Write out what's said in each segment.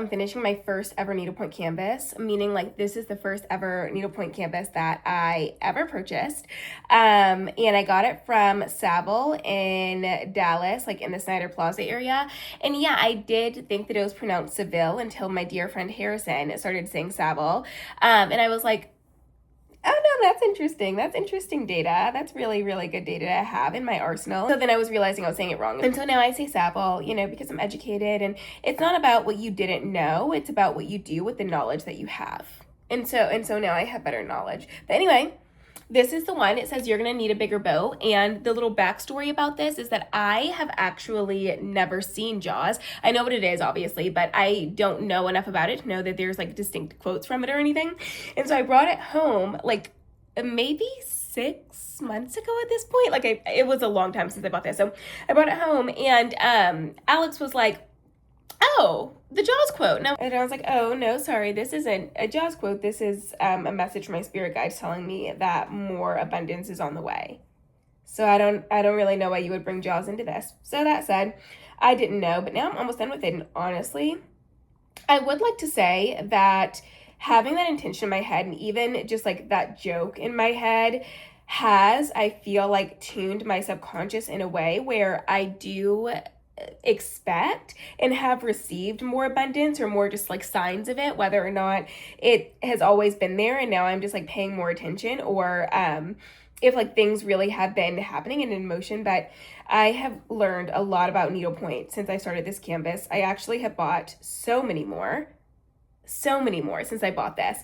I'm finishing my first ever needlepoint canvas, meaning like this is the first ever needlepoint canvas that I ever purchased. And I got it from Savile in Dallas, like in the Snyder Plaza area. And yeah, I did think that it was pronounced Seville until my dear friend Harrison started saying Savile. And I was like, oh no, that's interesting. That's interesting data. That's really, really good data to have in my arsenal. So then I was realizing I was saying it wrong. And so now I say Savile, because I'm educated, and it's not about what you didn't know, it's about what you do with the knowledge that you have. And so now I have better knowledge. But anyway, this is the one. It says you're going to need a bigger boat. And the little backstory about this is that I have actually never seen Jaws. I know what it is, obviously, but I don't know enough about it to know that there's like distinct quotes from it or anything. And so I brought it home like maybe 6 months ago at this point. It was a long time since I bought this. So I brought it home, and Alex was like, oh, the Jaws quote. No. And I was like, oh, no, sorry, this isn't a Jaws quote. This is a message from my spirit guides telling me that more abundance is on the way. So I don't really know why you would bring Jaws into this. So that said, I didn't know, but now I'm almost done with it. And honestly, I would like to say that having that intention in my head, and even just like that joke in my head, has, I feel like, tuned my subconscious in a way where I do expect and have received more abundance, or more just like signs of it, whether or not it has always been there and now I'm just like paying more attention, or if like things really have been happening and in motion. But I have learned a lot about needlepoint since I started this canvas. I actually have bought so many more since I bought this.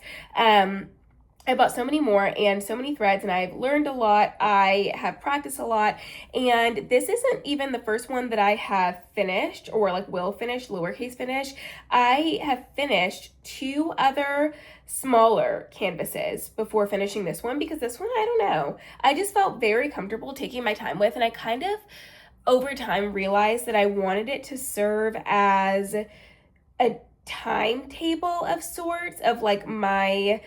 I bought so many more and so many threads, and I've learned a lot. I have practiced a lot, and this isn't even the first one that I have finished, or like will finish, lowercase finish. I have finished 2 other smaller canvases before finishing this one, because this one, I don't know, I just felt very comfortable taking my time with, and I kind of over time realized that I wanted it to serve as a timetable of sorts of like my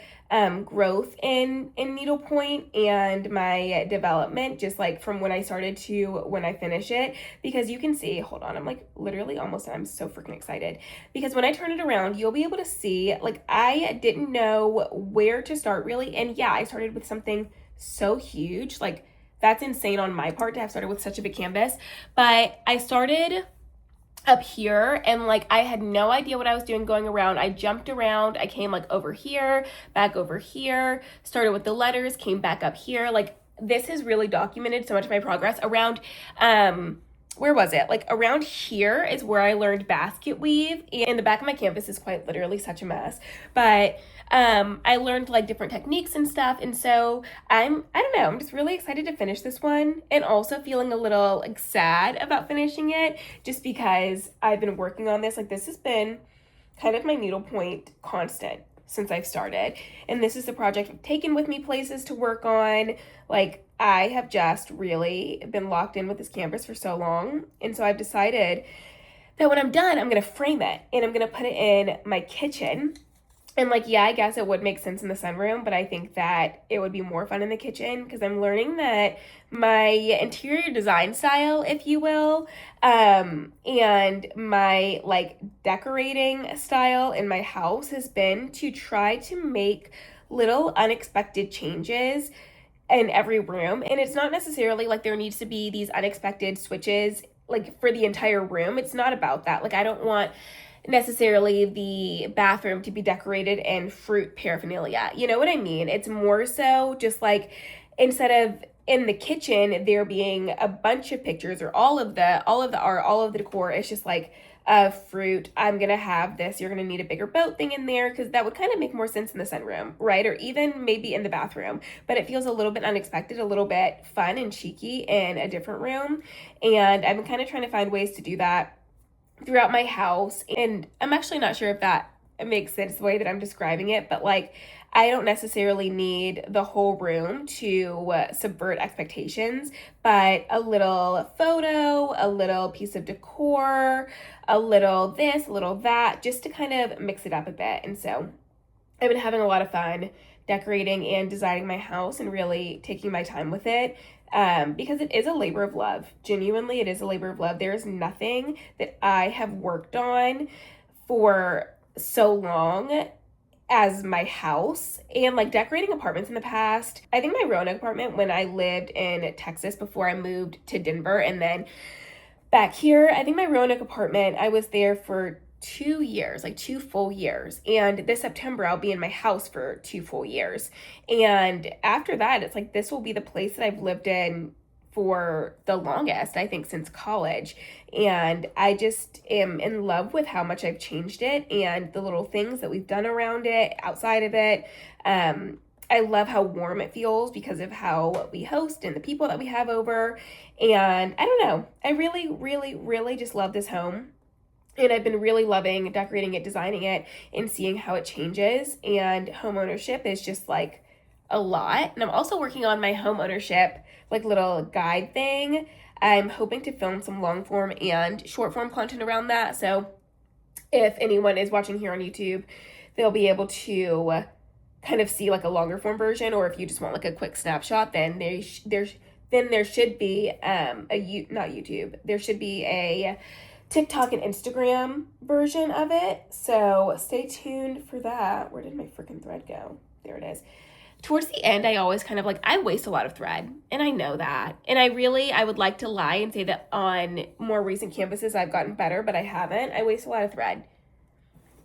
growth in needlepoint and my development, just like from when I started to when I finish it. Because you can see, hold on, I'm like literally almost done. I'm so freaking excited, because when I turn it around, you'll be able to see, like, I didn't know where to start really. And yeah, I started with something so huge. Like, that's insane on my part to have started with such a big canvas. But I started up here, and like I had no idea what I was doing going around. I jumped around. I came like over here, back over here, started with the letters, came back up here. Like, this has really documented so much of my progress around where was it? Like around here is where I learned basket weave, and the back of my canvas is quite literally such a mess. But I learned like different techniques and stuff, and so I don't know, I'm just really excited to finish this one, and also feeling a little like sad about finishing it, just because I've been working on this. Like, this has been kind of my needlepoint constant since I've started, and this is the project I've taken with me places to work on. Like, I have just really been locked in with this canvas for so long, and so I've decided that when I'm done, I'm gonna frame it, and I'm gonna put it in my kitchen. And like, yeah, I guess it would make sense in the sunroom, but I think that it would be more fun in the kitchen, because I'm learning that my interior design style, if you will, and my like decorating style in my house has been to try to make little unexpected changes in every room. And it's not necessarily like there needs to be these unexpected switches like for the entire room. It's not about that. Like, I don't want necessarily the bathroom to be decorated in fruit paraphernalia. You know what I mean? It's more so just like, instead of in the kitchen there being a bunch of pictures or all of the art, all of the decor, it's just like fruit. I'm gonna have this. You're gonna need a bigger boat thing in there, because that would kind of make more sense in the sunroom, right? Or even maybe in the bathroom. But it feels a little bit unexpected, a little bit fun and cheeky in a different room. And I've been kind of trying to find ways to do that throughout my house. And I'm actually not sure if that makes sense the way that I'm describing it, but like, I don't necessarily need the whole room to subvert expectations, but a little photo, a little piece of decor, a little this, a little that, just to kind of mix it up a bit. And so I've been having a lot of fun decorating and designing my house, and really taking my time with it. Because it is a labor of love. Genuinely, it is a labor of love. There is nothing that I have worked on for so long as my house, and like decorating apartments in the past. I think my Roanoke apartment when I lived in Texas before I moved to Denver and then back here, I think my Roanoke apartment, I was there for 2 years, like 2 full years. And this September, I'll be in my house for 2 full years. And after that, it's like this will be the place that I've lived in for the longest, I think, since college. And I just am in love with how much I've changed it and the little things that we've done around it, outside of it. I love how warm it feels because of how we host and the people that we have over. And I don't know, I really, really, really just love this home. And I've been really loving decorating it, designing it, and seeing how it changes. And home ownership is just like a lot. And I'm also working on my home ownership, like little guide thing. I'm hoping to film some long form and short form content around that. So if anyone is watching here on YouTube, they'll be able to kind of see like a longer form version, or if you just want like a quick snapshot, then there should be not YouTube. There should be a TikTok and Instagram version of it. So stay tuned for that. Where did my freaking thread go? There it is. Towards the end, I always kind of like, I waste a lot of thread, and I know that. And I would like to lie and say that on more recent canvases, I've gotten better, but I haven't. I waste a lot of thread.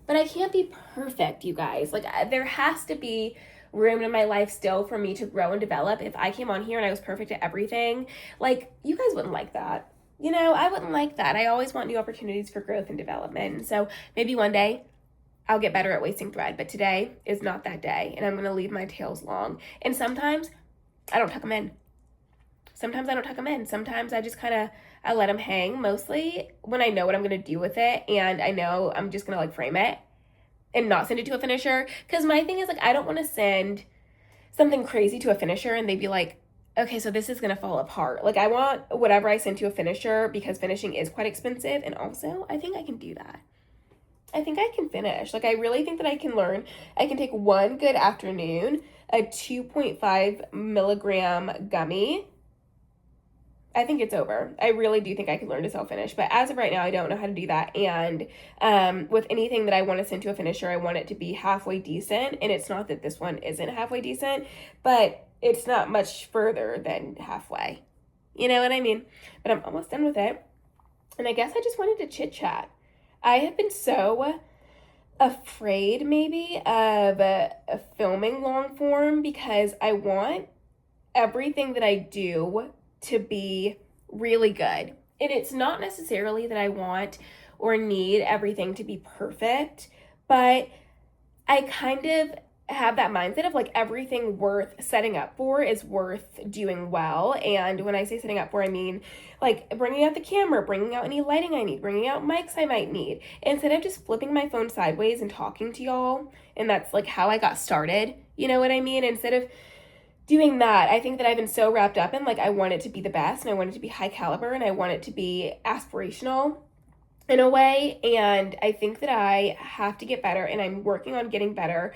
But I can't be perfect, you guys. Like, there has to be room in my life still for me to grow and develop. If I came on here and I was perfect at everything, like, you guys wouldn't like that. You know, I wouldn't like that. I always want new opportunities for growth and development. And so maybe one day I'll get better at wasting thread, but today is not that day, and I'm going to leave my tails long. And sometimes I don't tuck them in. Sometimes I just kind of, I let them hang, mostly when I know what I'm going to do with it, and I know I'm just going to like frame it and not send it to a finisher. Because my thing is like, I don't want to send something crazy to a finisher and they'd be like, okay, so this is going to fall apart. Like, I want whatever I send to a finisher, because finishing is quite expensive, and also I think I can do that. I think I can finish. Like, I really think that I can learn. I can take one good afternoon, a 2.5 milligram gummy. I think it's over. I really do think I can learn to self-finish. But as of right now, I don't know how to do that. And with anything that I want to send to a finisher, I want it to be halfway decent. And it's not that this one isn't halfway decent, but it's not much further than halfway. You know what I mean? But I'm almost done with it. And I guess I just wanted to chit-chat. I have been so afraid maybe of filming long form, because I want everything that I do to be really good. And it's not necessarily that I want or need everything to be perfect, but I kind of have that mindset of like everything worth setting up for is worth doing well. And when I say setting up for, I mean like bringing out the camera, bringing out any lighting I need, bringing out mics I might need, instead of just flipping my phone sideways and talking to y'all. And that's like how I got started. You know what I mean? Instead of doing that, I think that I've been so wrapped up in like, I want it to be the best, and I want it to be high caliber, and I want it to be aspirational in a way. And I think that I have to get better, and I'm working on getting better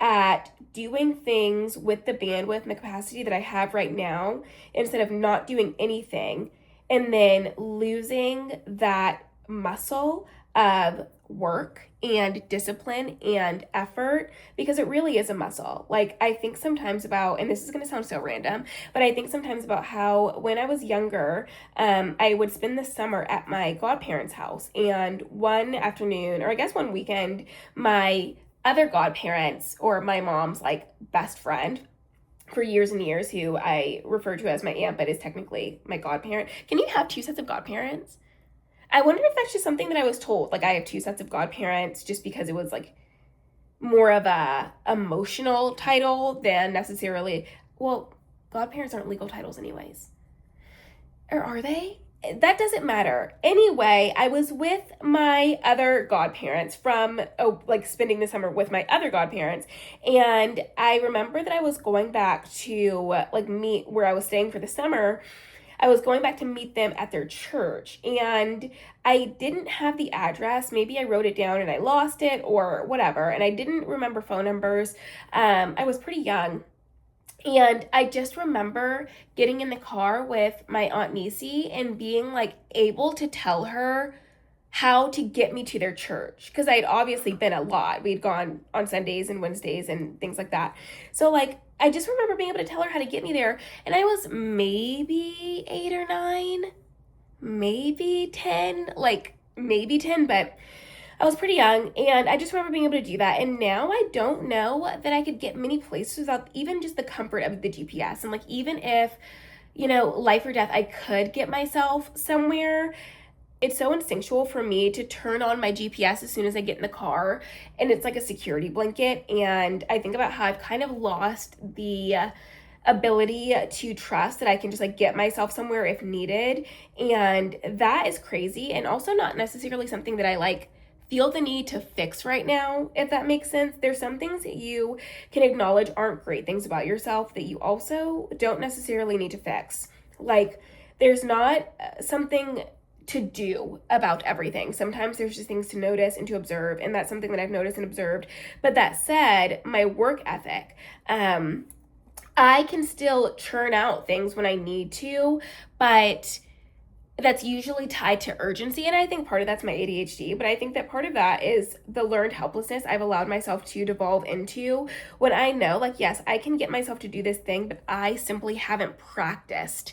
at doing things with the bandwidth and the capacity that I have right now, instead of not doing anything and then losing that muscle of work and discipline and effort, because it really is a muscle. Like, I think sometimes about, and this is going to sound so random, but I think sometimes about how when I was younger, I would spend the summer at my godparents' house, and one afternoon, or I guess one weekend, my other godparents, or my mom's like best friend for years and years, who I refer to as my aunt but is technically my godparent. Can you have two sets of godparents? I wonder if that's just something that I was told. Like, I have two sets of godparents just because it was like more of a emotional title than necessarily, well, godparents aren't legal titles anyways. Or are they? That doesn't matter. Anyway, I was with my other godparents from, like spending the summer with my other godparents. And I remember that I was going back to like meet where I was staying for the summer. I was going back to meet them at their church, and I didn't have the address. Maybe I wrote it down and I lost it or whatever. And I didn't remember phone numbers. I was pretty young. And I just remember getting in the car with my Aunt Nisi and being like able to tell her how to get me to their church, because I'd obviously been a lot. We'd gone on Sundays and Wednesdays and things like that. So like I just remember being able to tell her how to get me there, and I was maybe 8 or 9, maybe 10, like maybe 10, but I was pretty young, and I just remember being able to do that. And now I don't know that I could get many places without even just the comfort of the GPS. And like, even if, life or death, I could get myself somewhere, it's so instinctual for me to turn on my GPS as soon as I get in the car, and it's like a security blanket. And I think about how I've kind of lost the ability to trust that I can just like get myself somewhere if needed. And that is crazy, and also not necessarily something that I like feel the need to fix right now, if that makes sense. There's some things that you can acknowledge aren't great things about yourself that you also don't necessarily need to fix. Like, there's not something to do about everything. Sometimes there's just things to notice and to observe, and that's something that I've noticed and observed. But that said, my work ethic, I can still churn out things when I need to, but that's usually tied to urgency. And I think part of that's my ADHD, but I think that part of that is the learned helplessness I've allowed myself to devolve into, when I know, like, yes, I can get myself to do this thing, but I simply haven't practiced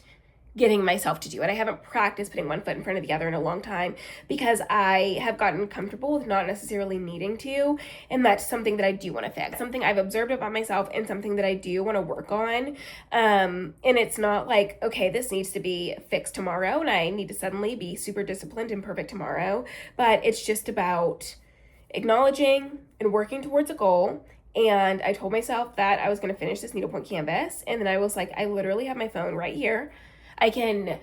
getting myself to do it. I haven't practiced putting one foot in front of the other in a long time, because I have gotten comfortable with not necessarily needing to. And that's something that I do want to fix, something I've observed about myself, and something that I do want to work on. And it's not like, okay, this needs to be fixed tomorrow and I need to suddenly be super disciplined and perfect tomorrow, but it's just about acknowledging and working towards a goal. And I told myself that I was going to finish this needlepoint canvas, and then I was like, I literally have my phone right here. I can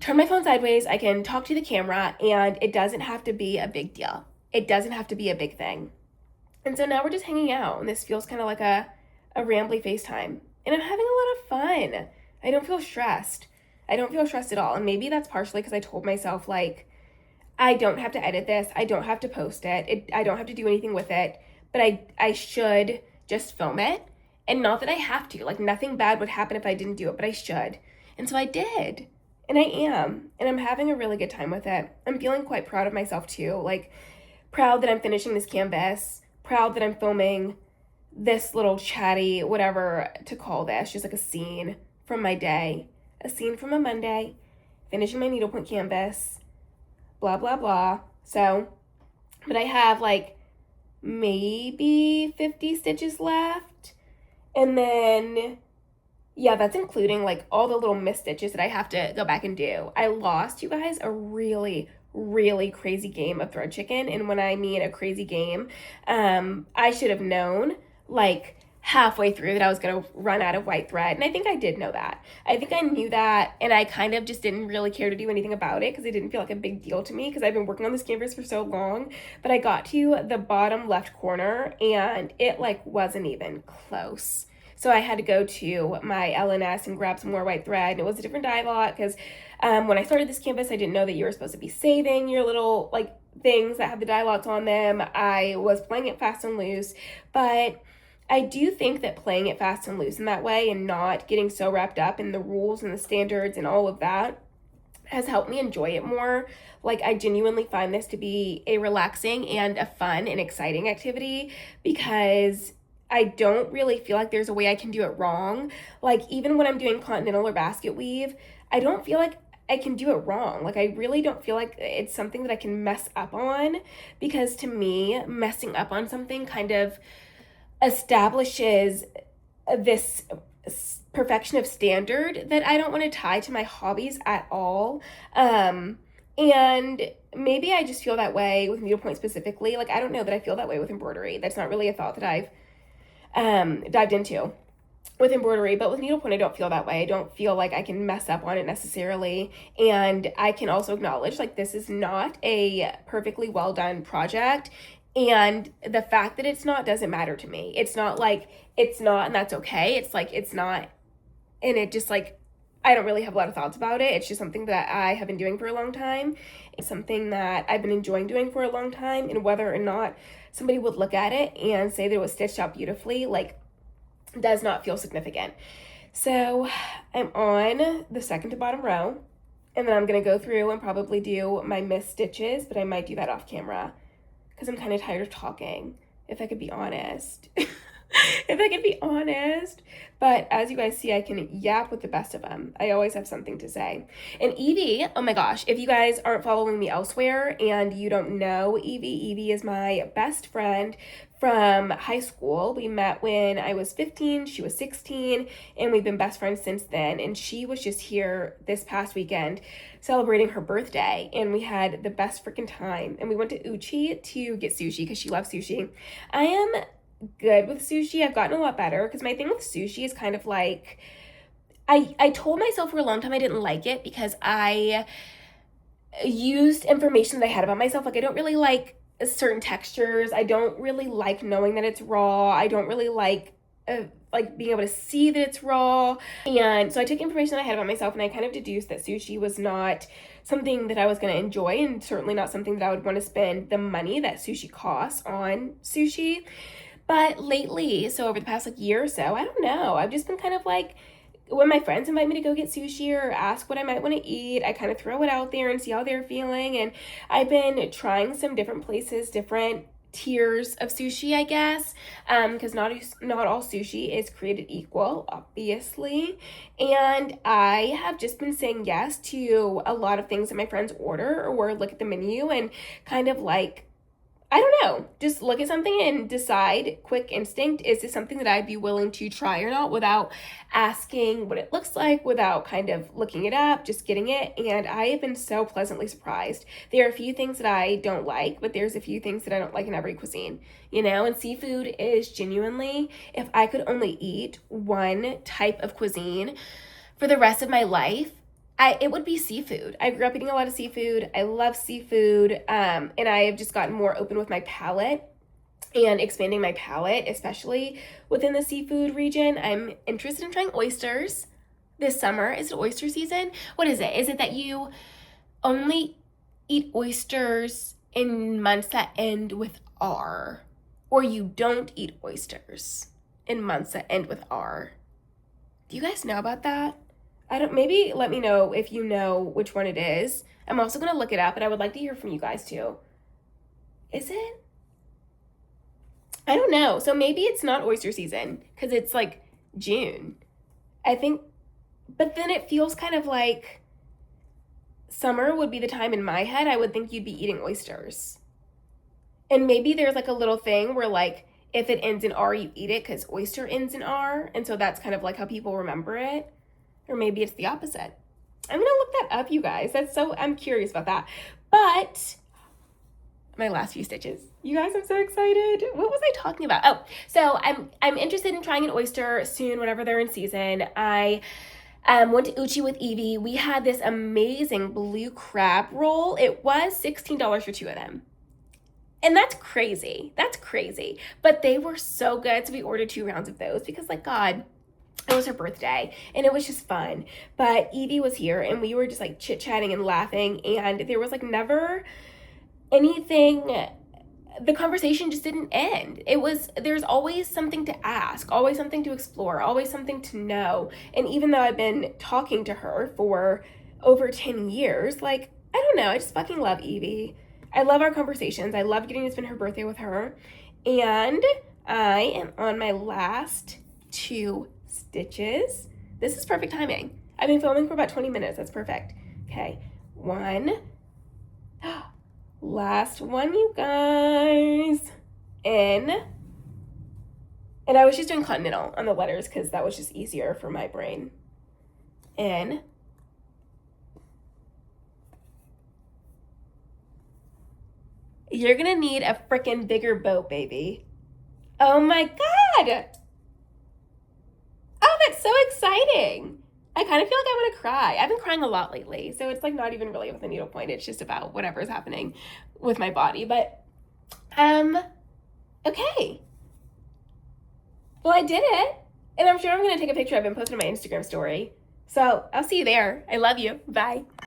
turn my phone sideways, I can talk to the camera, and it doesn't have to be a big deal. It doesn't have to be a big thing. And so now we're just hanging out, and this feels kind of like a rambly FaceTime. And I'm having a lot of fun. I don't feel stressed. I don't feel stressed at all. And maybe that's partially because I told myself, like, I don't have to edit this. I don't have to post it. I don't have to do anything with it. But I should just film it. And not that I have to. Like, nothing bad would happen if I didn't do it, but I should. And so I did, and I am, and I'm having a really good time with it. I'm feeling quite proud of myself too, like proud that I'm finishing this canvas, proud that I'm filming this little chatty, whatever to call this, just like a scene from my day, a scene from a Monday, finishing my needlepoint canvas, blah, blah, blah. So, but I have like maybe 50 stitches left, and then yeah, that's including like all the little missed stitches that I have to go back and do. I lost, you guys, a really, really crazy game of thread chicken. And when I mean a crazy game, I should have known like halfway through that I was going to run out of white thread. And I think I did know that. I think I knew that, and I kind of just didn't really care to do anything about it because it didn't feel like a big deal to me, because I've been working on this canvas for so long. But I got to the bottom left corner and it like wasn't even close. So I had to go to my LNS and grab some more white thread. And it was a different dye lot, because when I started this canvas, I didn't know that you were supposed to be saving your little like things that have the dye lots on them. I was playing it fast and loose, but I do think that playing it fast and loose in that way, and not getting so wrapped up in the rules and the standards and all of that, has helped me enjoy it more. Like, I genuinely find this to be a relaxing and a fun and exciting activity, because I don't really feel like there's a way I can do it wrong. Like, even when I'm doing continental or basket weave, I don't feel like I can do it wrong. Like, I really don't feel like it's something that I can mess up on, because to me, messing up on something kind of establishes this perfection of standard that I don't want to tie to my hobbies at all. And maybe I just feel that way with needlepoint specifically. Like, I don't know that I feel that way with embroidery. That's not really a thought that I've dived into with embroidery, but with needlepoint I don't feel that way. I don't feel like I can mess up on it necessarily, and I can also acknowledge like this is not a perfectly well done project, and the fact that it's not doesn't matter to me. It's not like it's not and that's okay. It's like it's not, and it just like I don't really have a lot of thoughts about it. It's just something that I have been doing for a long time. It's something that I've been enjoying doing for a long time, and whether or not somebody would look at it and say that it was stitched out beautifully, like, does not feel significant. So I'm on the second to bottom row. And then I'm going to go through and probably do my missed stitches, but I might do that off camera because I'm kind of tired of talking, if I could be honest. If I could be honest. But as you guys see, I can yap with the best of them. I always have something to say. And Evie, oh my gosh, if you guys aren't following me elsewhere and you don't know Evie is my best friend from high school. We met when I was 15, she was 16, and we've been best friends since then. And she was just here this past weekend celebrating her birthday, and we had the best freaking time. And we went to Uchi to get sushi because she loves sushi. I am good with sushi. I've gotten a lot better because my thing with sushi is kind of like, I told myself for a long time I didn't like it because I used information that I had about myself. Like, I don't really like certain textures. I don't really like knowing that it's raw. I don't really like being able to see that it's raw. And so I took information that I had about myself and I kind of deduced that sushi was not something that I was going to enjoy, and certainly not something that I would want to spend the money that sushi costs on sushi. But lately, so over the past year or so, I don't know, I've just been kind of like, when my friends invite me to go get sushi or ask what I might want to eat, I kind of throw it out there and see how they're feeling. And I've been trying some different places, different tiers of sushi, I guess, because not all sushi is created equal, obviously. And I have just been saying yes to a lot of things that my friends order or look at the menu and kind of like, I don't know, just look at something and decide, quick instinct, is this something that I'd be willing to try or not, without asking what it looks like, without kind of looking it up, just getting it. And I have been so pleasantly surprised. There are a few things that I don't like, but there's a few things that I don't like in every cuisine, you know? And seafood is genuinely, if I could only eat one type of cuisine for the rest of my life, it would be seafood. I grew up eating a lot of seafood. I love seafood. And I have just gotten more open with my palate and expanding my palate, especially within the seafood region. I'm interested in trying oysters this summer. Is it oyster season? What is it? Is it that you only eat oysters in months that end with R, or you don't eat oysters in months that end with R? Do you guys know about that? Maybe let me know if you know which one it is. I'm also going to look it up, and I would like to hear from you guys too. Is it? I don't know. So maybe it's not oyster season because it's like June, I think. But then it feels kind of like summer would be the time in my head I would think you'd be eating oysters. And maybe there's like a little thing where like if it ends in R, you eat it because oyster ends in R. And so that's kind of like how people remember it. Or maybe it's the opposite. I'm going to look that up, you guys. I'm curious about that. But my last few stitches. You guys, I'm so excited. What was I talking about? Oh, so I'm interested in trying an oyster soon, whenever they're in season. I went to Uchi with Evie. We had this amazing blue crab roll. It was $16 for two of them. And that's crazy. That's crazy. But they were so good. So we ordered 2 rounds of those because, like, God, it was her birthday and it was just fun. But Evie was here and we were just like chit-chatting and laughing, and there was like never anything, the conversation just didn't end. There's always something to ask, always something to explore, always something to know. And even though I've been talking to her for over 10 years, like, I don't know, I just fucking love Evie. I love our conversations. I love getting to spend her birthday with her. And I am on my last 2 stitches. This is perfect timing. I've been filming for about 20 minutes. That's perfect. Okay, 1. Last one, you guys. In. And I was just doing continental on the letters because that was just easier for my brain. In. You're gonna need a freaking bigger boat, baby. Oh my God. Oh, that's so exciting. I kind of feel like I want to cry. I've been crying a lot lately, so it's like not even really with the needlepoint. It's just about whatever is happening with my body. But, okay. Well, I did it. And I'm sure I'm going to take a picture of it and post it on my Instagram story. So I'll see you there. I love you. Bye.